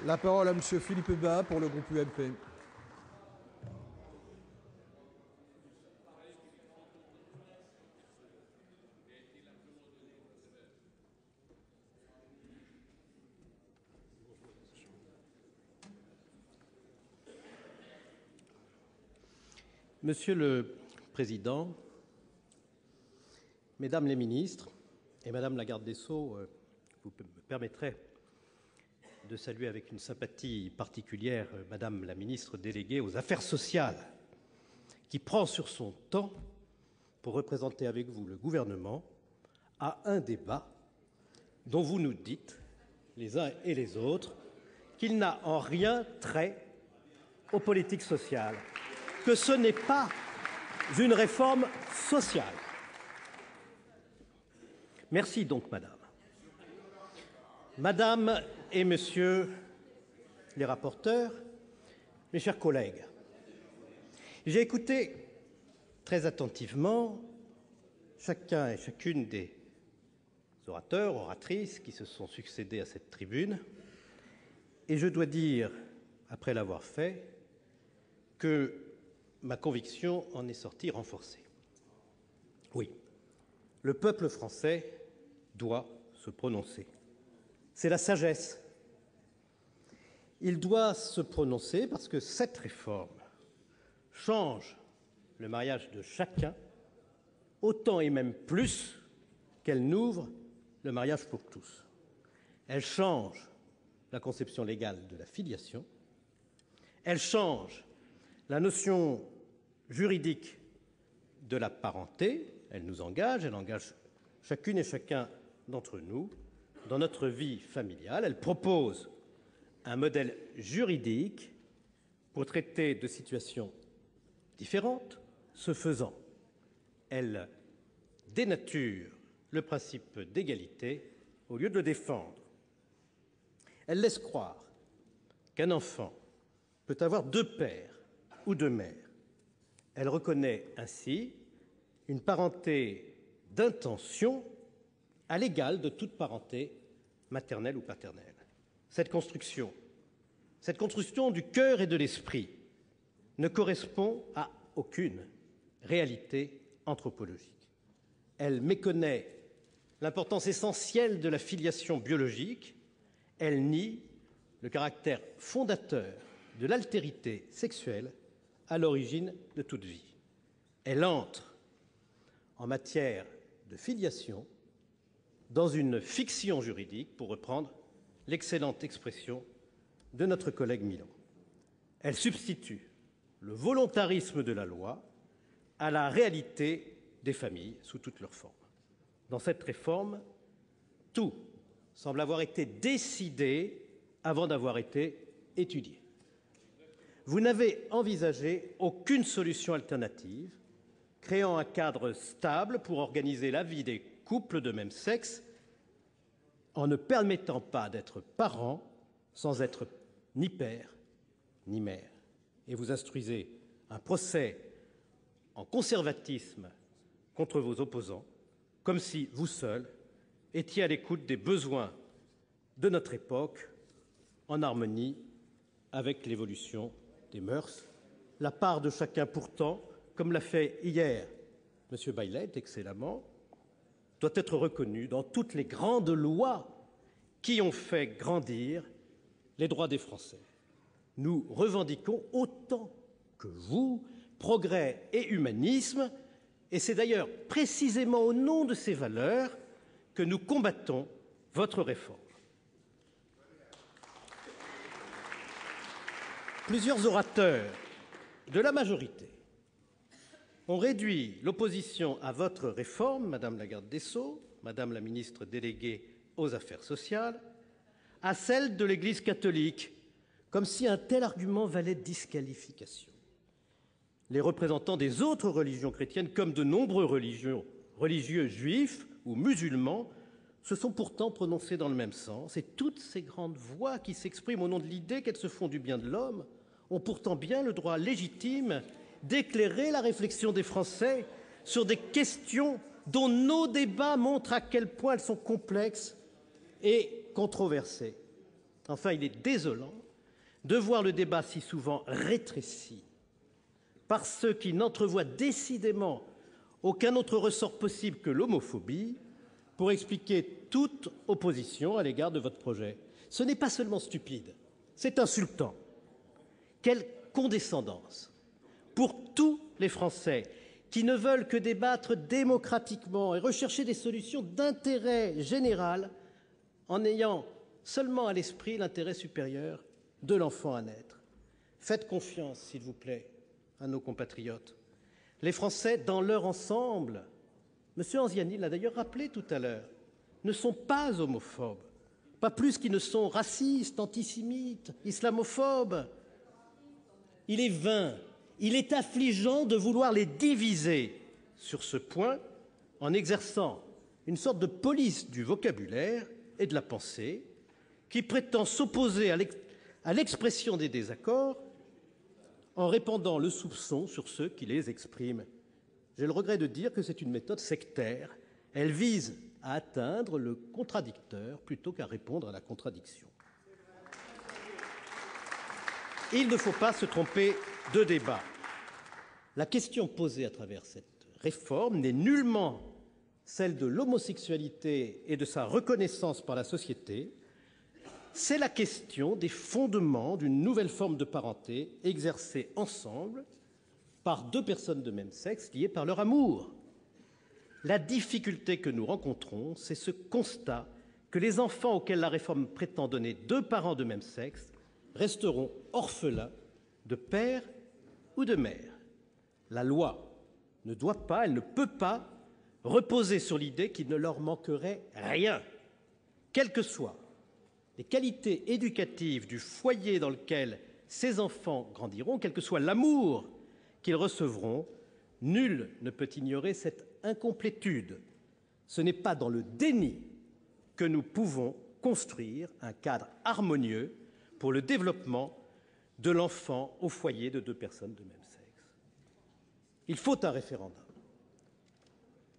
La parole à Monsieur Philippe Bas pour le groupe UMP. Monsieur le président, mesdames les ministres et madame la garde des Sceaux, vous me permettrez de saluer avec une sympathie particulière madame la ministre déléguée aux Affaires sociales, qui prend sur son temps pour représenter avec vous le gouvernement à un débat dont vous nous dites, les uns et les autres, qu'il n'a en rien trait aux politiques sociales, que ce n'est pas une réforme sociale. Merci donc, madame. Madame et messieurs les rapporteurs, mes chers collègues, j'ai écouté très attentivement chacun et chacune des orateurs, oratrices qui se sont succédés à cette tribune, et je dois dire, après l'avoir fait, que ma conviction en est sortie renforcée. Oui, le peuple français doit se prononcer. C'est la sagesse. Il doit se prononcer parce que cette réforme change le mariage de chacun, autant et même plus qu'elle n'ouvre le mariage pour tous. Elle change la conception légale de la filiation, elle change la notion juridique de la parenté, elle nous engage, elle engage chacune et chacun d'entre nous dans notre vie familiale. Elle propose un modèle juridique pour traiter de situations différentes. Ce faisant, elle dénature le principe d'égalité au lieu de le défendre. Elle laisse croire qu'un enfant peut avoir deux pères ou deux mères. Elle reconnaît ainsi une parenté d'intention à l'égal de toute parenté maternelle ou paternelle. Cette construction du cœur et de l'esprit ne correspond à aucune réalité anthropologique. Elle méconnaît l'importance essentielle de la filiation biologique, elle nie le caractère fondateur de l'altérité sexuelle à l'origine de toute vie. Elle entre, en matière de filiation, dans une fiction juridique, pour reprendre l'excellente expression de notre collègue Milan. Elle substitue le volontarisme de la loi à la réalité des familles sous toutes leurs formes. Dans cette réforme, tout semble avoir été décidé avant d'avoir été étudié. Vous n'avez envisagé aucune solution alternative, créant un cadre stable pour organiser la vie des couples de même sexe, en ne permettant pas d'être parent sans être ni père ni mère. Et vous instruisez un procès en conservatisme contre vos opposants, comme si vous seul étiez à l'écoute des besoins de notre époque, en harmonie avec l'évolution des mœurs. La part de chacun pourtant, comme l'a fait hier M. Baillet excellemment, doit être reconnue dans toutes les grandes lois qui ont fait grandir les droits des Français. Nous revendiquons autant que vous progrès et humanisme, et c'est d'ailleurs précisément au nom de ces valeurs que nous combattons votre réforme. Plusieurs orateurs de la majorité ont réduit l'opposition à votre réforme, madame la garde des Sceaux, madame la ministre déléguée aux Affaires sociales, à celle de l'Église catholique, comme si un tel argument valait disqualification. Les représentants des autres religions chrétiennes, comme de nombreux religieux juifs ou musulmans, se sont pourtant prononcés dans le même sens, et toutes ces grandes voix qui s'expriment au nom de l'idée qu'elles se font du bien de l'homme ont pourtant bien le droit légitime d'éclairer la réflexion des Français sur des questions dont nos débats montrent à quel point elles sont complexes et controversées. Enfin, il est désolant de voir le débat si souvent rétréci par ceux qui n'entrevoient décidément aucun autre ressort possible que l'homophobie pour expliquer toute opposition à l'égard de votre projet. Ce n'est pas seulement stupide, c'est insultant. Quelle condescendance pour tous les Français qui ne veulent que débattre démocratiquement et rechercher des solutions d'intérêt général en ayant seulement à l'esprit l'intérêt supérieur de l'enfant à naître. Faites confiance, s'il vous plaît, à nos compatriotes. Les Français, dans leur ensemble, M. Anziani l'a d'ailleurs rappelé tout à l'heure, ne sont pas homophobes, pas plus qu'ils ne sont racistes, antisémites, islamophobes. Il est vain, il est affligeant de vouloir les diviser sur ce point en exerçant une sorte de police du vocabulaire et de la pensée qui prétend s'opposer à l'expression des désaccords en répandant le soupçon sur ceux qui les expriment. J'ai le regret de dire que c'est une méthode sectaire. Elle vise à atteindre le contradicteur plutôt qu'à répondre à la contradiction. Il ne faut pas se tromper de débat. La question posée à travers cette réforme n'est nullement celle de l'homosexualité et de sa reconnaissance par la société, c'est la question des fondements d'une nouvelle forme de parenté exercée ensemble par deux personnes de même sexe liées par leur amour. La difficulté que nous rencontrons, c'est ce constat que les enfants auxquels la réforme prétend donner deux parents de même sexe resteront orphelins de père ou de mère. La loi ne doit pas, elle ne peut pas reposer sur l'idée qu'il ne leur manquerait rien, quelles que soient les qualités éducatives du foyer dans lequel ces enfants grandiront, quel que soit l'amour qu'ils recevront. Nul ne peut ignorer cette incomplétude. Ce n'est pas dans le déni que nous pouvons construire un cadre harmonieux pour le développement de l'enfant au foyer de deux personnes de même sexe. Il faut un référendum.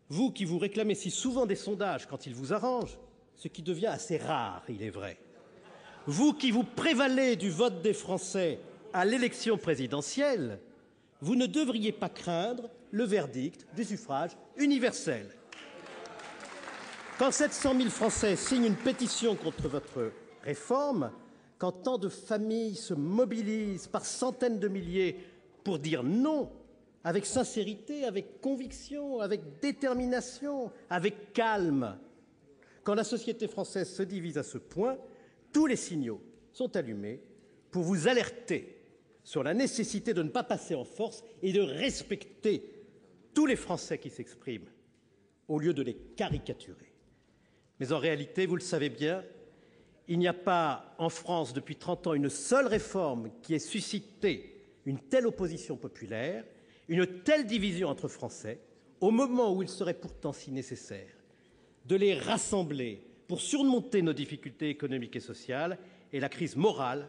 Vous qui vous réclamez si souvent des sondages quand ils vous arrangent, ce qui devient assez rare, il est vrai. Vous qui vous prévalez du vote des Français à l'élection présidentielle, vous ne devriez pas craindre le verdict du suffrage universel. Quand 700 000 Français signent une pétition contre votre réforme, quand tant de familles se mobilisent par centaines de milliers pour dire non, avec sincérité, avec conviction, avec détermination, avec calme, quand la société française se divise à ce point, tous les signaux sont allumés pour vous alerter sur la nécessité de ne pas passer en force et de respecter tous les Français qui s'expriment, au lieu de les caricaturer. Mais en réalité, vous le savez bien, il n'y a pas en France depuis 30 ans une seule réforme qui ait suscité une telle opposition populaire, une telle division entre Français, au moment où il serait pourtant si nécessaire de les rassembler pour surmonter nos difficultés économiques et sociales et la crise morale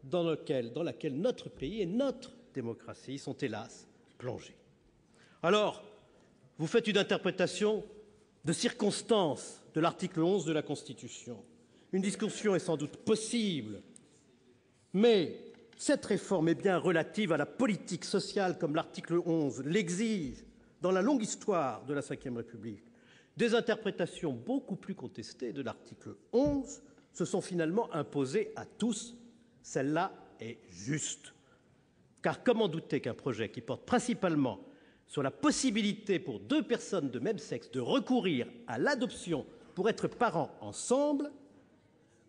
dans laquelle notre pays et notre démocratie sont hélas plongés. Alors, vous faites une interprétation de circonstance de l'article 11 de la Constitution. Une discussion est sans doute possible, mais cette réforme est bien relative à la politique sociale comme l'article 11 l'exige dans la longue histoire de la Ve République. Des interprétations beaucoup plus contestées de l'article 11 se sont finalement imposées à tous. Celle-là est juste. Car comment douter qu'un projet qui porte principalement sur la possibilité pour deux personnes de même sexe de recourir à l'adoption pour être parents ensemble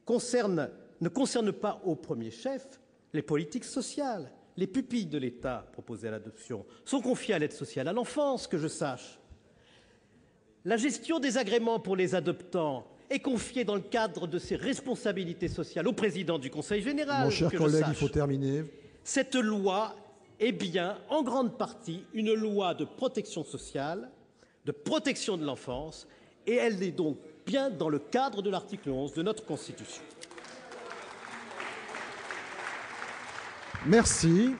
ne concerne pas au premier chef les politiques sociales. Les pupilles de l'État proposées à l'adoption sont confiées à l'aide sociale à l'enfance, que je sache. La gestion des agréments pour les adoptants est confiée dans le cadre de ses responsabilités sociales au président du Conseil général. Mon cher collègue, il faut terminer. Cette loi est bien, en grande partie, une loi de protection sociale, de protection de l'enfance, et elle est donc bien dans le cadre de l'article 11 de notre Constitution. Merci.